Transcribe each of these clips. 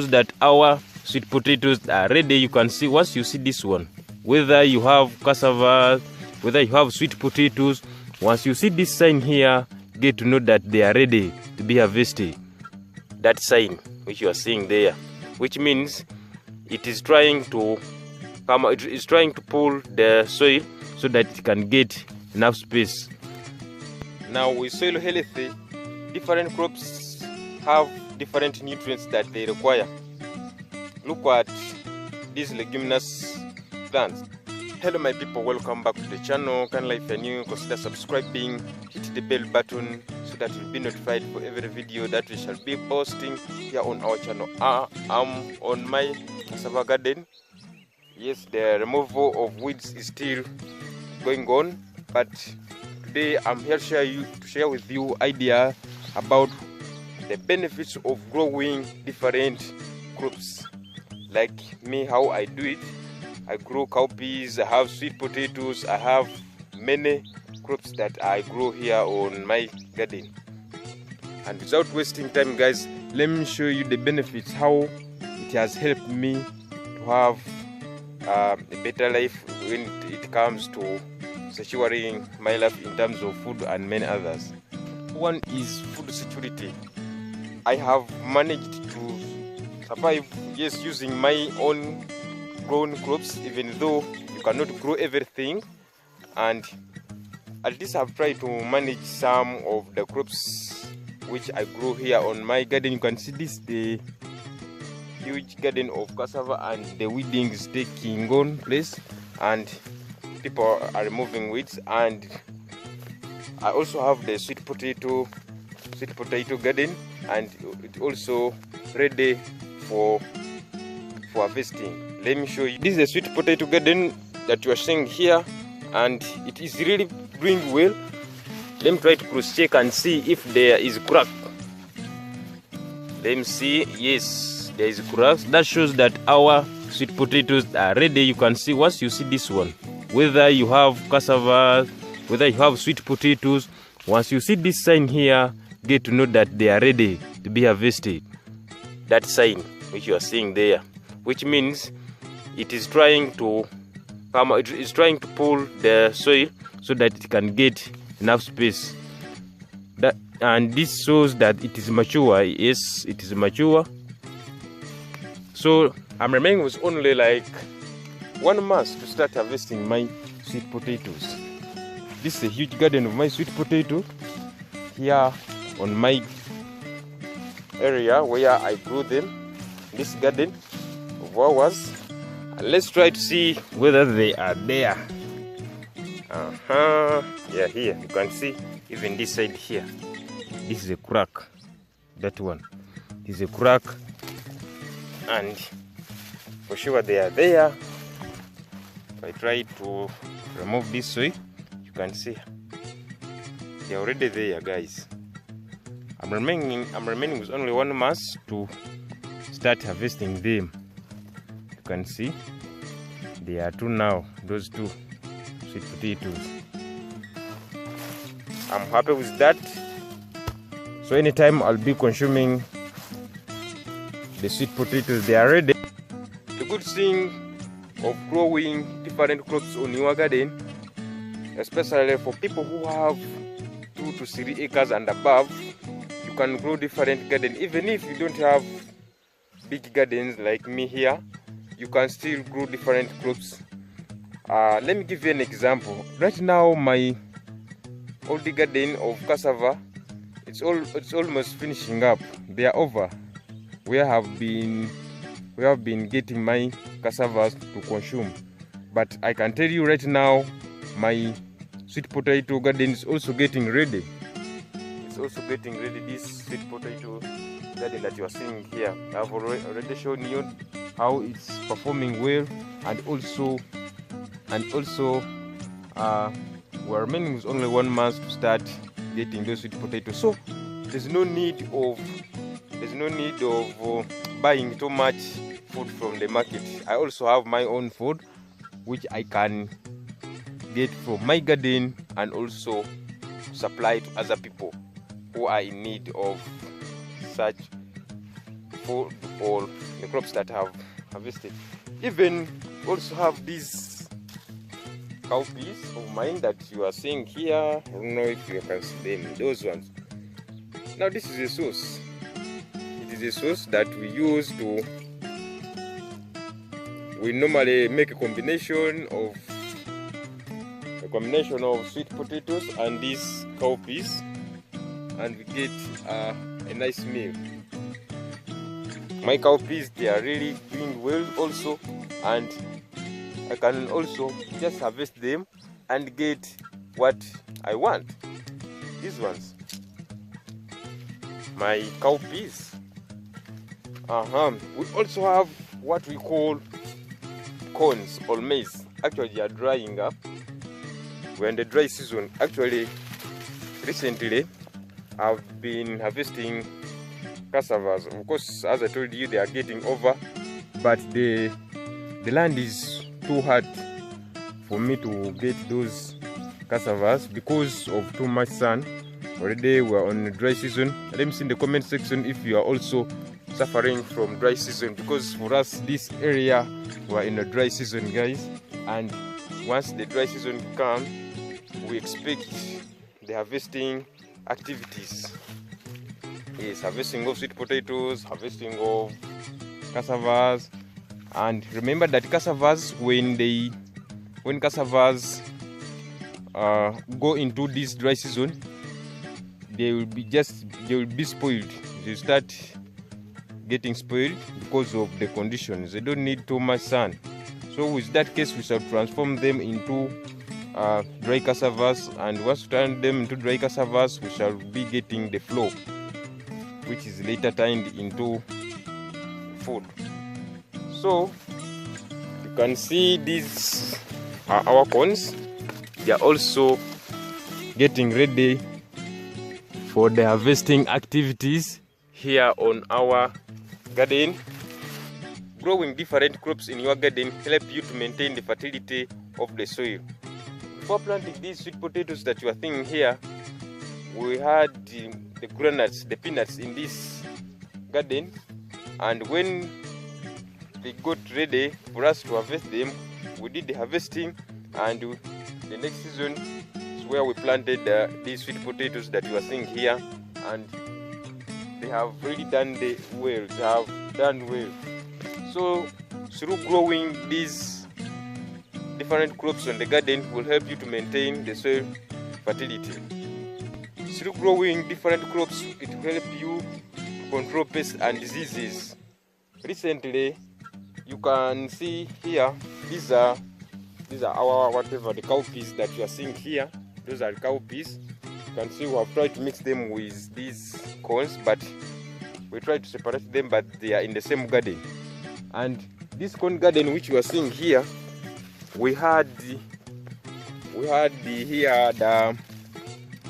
that our sweet potatoes are ready. You can see once you see this one, whether you have cassava, whether you have sweet potatoes, once you see this sign here, get to know that they are ready to be harvested. That sign which you are seeing there, which means it is trying to come, it is trying to pull the soil so that it can get enough space. Now with soil healthy, different crops have different nutrients that they require. Look at these leguminous plants. Hello my people, welcome back to the channel. Kindly if you're new, consider subscribing, hit the bell button so that you'll be notified for every video that we shall be posting here on our channel. I'm on my cassava garden. Yes, the removal of weeds is still going on, but today I'm here to share with you idea about the benefits of growing different crops. Like me, how I do it, I grow cowpeas, I have sweet potatoes, I have many crops that I grow here on my garden. And without wasting time guys, let me show you the benefits, how it has helped me to have a better life when it comes to securing my life in terms of food and many others. One is food security. I have managed to survive, yes, using my own grown crops, even though you cannot grow everything, and at least I've tried to manage some of the crops which I grow here on my garden. You can see this, the huge garden of cassava, and the weeding is taking on place and people are removing weeds. And I also have the sweet potato garden, and it also ready for harvesting. Let me show you. This is a sweet potato garden that you are seeing here, and it is really doing well. Let me try to cross check and see if there is crack. Let me see. Yes, there is crack. That shows that our sweet potatoes are ready. You can see once you see this one, whether you have cassava, whether you have sweet potatoes, once you see this sign here, get to know that they are ready to be harvested. That sign which you are seeing there, which means it is trying to come, it is trying to pull the soil so that it can get enough space. And this shows that it is mature. Yes, it is mature. So I'm remaining with only like 1 month to start harvesting my sweet potatoes. This is a huge garden of my sweet potato here on my area where I grew them. This garden of ours. And let's try to see whether they are there. Yeah, here you can see even this side here. This is a crack. That one is a crack, and for sure they are there. If I try to remove this soil, you can see they are already there, guys. I'm remaining with only 1 month to start harvesting them. You can see there are two now, those two sweet potatoes. I'm happy with that. So anytime I'll be consuming the sweet potatoes, they are ready. The good thing of growing different crops on your garden, especially for people who have 2 to 3 acres and above, you can grow different garden. Even if you don't have big gardens like me here, you can still grow different crops. Let me give you an example. Right now my old garden of cassava, it's almost finishing up. They are over. We have been getting my cassavas to consume, but I can tell you right now my sweet potato garden is also getting ready. It's also getting ready. This sweet potato garden that you are seeing here, I've already shown you how it's performing well, and also we're remaining with only 1 month to start getting those sweet potatoes. So there's no need of buying too much food from the market. I also have my own food which I can get from my garden and also supply to other people who are in need of such food or the crops that I have harvested. Even also have these cowpeas of mine that you are seeing here. I don't know if you can see them, those ones. Now this is a sauce. It is a sauce that we use to, we normally make a combination of sweet potatoes and these cowpeas, and we get a nice meal. My cowpeas, they are really doing well also, and I can also just harvest them and get what I want. These ones, my cowpeas. We also have what we call corns or maize. Actually, they are drying up. We're in the dry season. Actually, recently I've been harvesting cassavas. Of course, as I told you, they are getting over, but the land is too hard for me to get those cassavas because of too much sun. Already we are on the dry season. Let me see in the comment section if you are also suffering from dry season, because for us this area we are in a dry season, guys, and once the dry season comes, we expect the harvesting activities. Yes, harvesting of sweet potatoes, harvesting of cassavas. And remember that cassavas, when cassavas go into this dry season, they will be spoiled. They start getting spoiled because of the conditions. They don't need too much sun. So with that case, we shall transform them into dry cassavas, and once we turn them into dry cassavas, we shall be getting the flour, which is later turned into food. So you can see these are our corns. They are also getting ready for the harvesting activities here on our garden. Growing different crops in your garden help you to maintain the fertility of the soil. Before planting these sweet potatoes that you are seeing here, we had the groundnuts, the peanuts in this garden, and when they got ready for us to harvest them, we did the harvesting, and the next season is where we planted these sweet potatoes that you are seeing here, and they have really done well. They have done well. So through growing these different crops on the garden will help you to maintain the soil fertility. Through growing different crops, it will help you to control pests and diseases. Recently, you can see here, these are our the cowpeas that you are seeing here. Those are cowpeas. You can see we have tried to mix them with these corns, but we tried to separate them, but they are in the same garden. And this corn garden which you are seeing here, we had the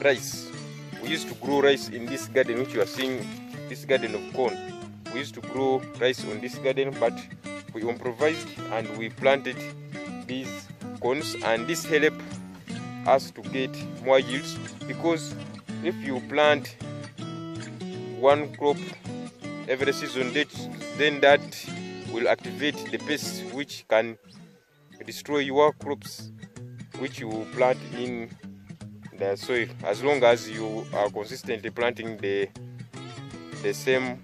rice. We used to grow rice in this garden which you are seeing, this garden of corn. We used to grow rice on this garden, but we improvised and we planted these corns, and this helped us to get more yields, because if you plant one crop every season, then that will activate the pests which can destroy your crops which you plant in the soil. As long as you are consistently planting the same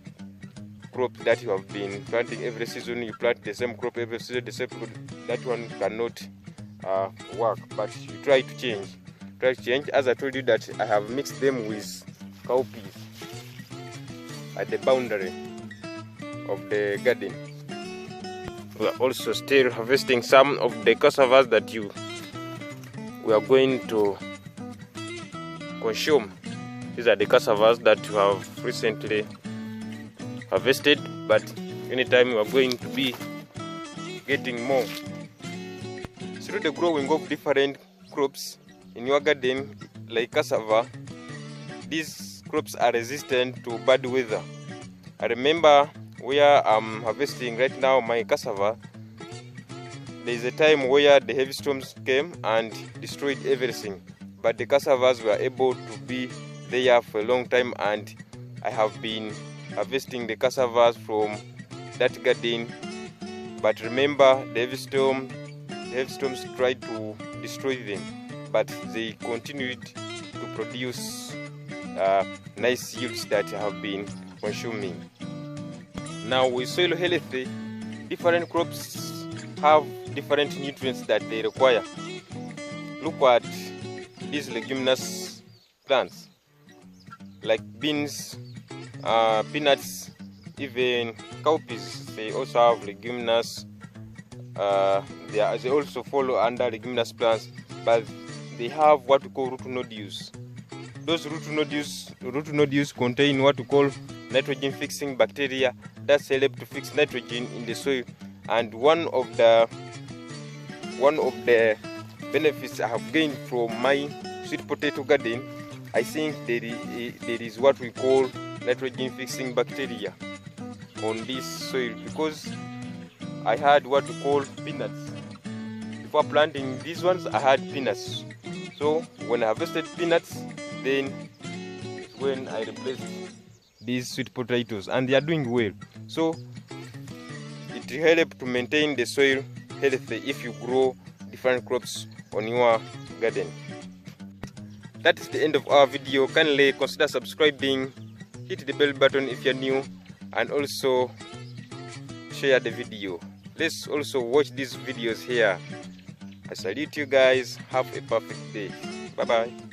crop that you have been planting every season, you plant the same crop every season, the same crop, that one cannot work. But you try to change. As I told you that I have mixed them with cowpeas at the boundary of the garden. We are also still harvesting some of the cassavas that we are going to consume. These are the cassavas that we have recently harvested, but anytime we are going to be getting more. Through the growing of different crops in your garden, like cassava, these crops are resistant to bad weather. I remember where I'm harvesting right now my cassava, there is a time where the heavy storms came and destroyed everything, but the cassavas were able to be there for a long time, and I have been harvesting the cassavas from that garden. But remember, the heavy storms tried to destroy them, but they continued to produce nice yields that have been consuming. Now, with soil healthy, different crops have different nutrients that they require. Look at these leguminous plants like beans, peanuts, even cowpeas. They also have leguminous. They also follow under leguminous plants, but they have what we call root nodules. Those root nodules contain what we call nitrogen fixing bacteria that help to fix nitrogen in the soil. And one of the benefits I have gained from my sweet potato garden, I think there is what we call nitrogen fixing bacteria on this soil, because I had what we call peanuts. Before planting these ones, I had peanuts. So when I harvested peanuts, then when I replaced these sweet potatoes, and they are doing well. So it helps to maintain the soil healthy if you grow different crops on your garden. That is the end of our video. Kindly consider subscribing, hit the bell button if you're new, and also share the video. Let's also watch these videos here. I salute you guys. Have a perfect day. Bye bye.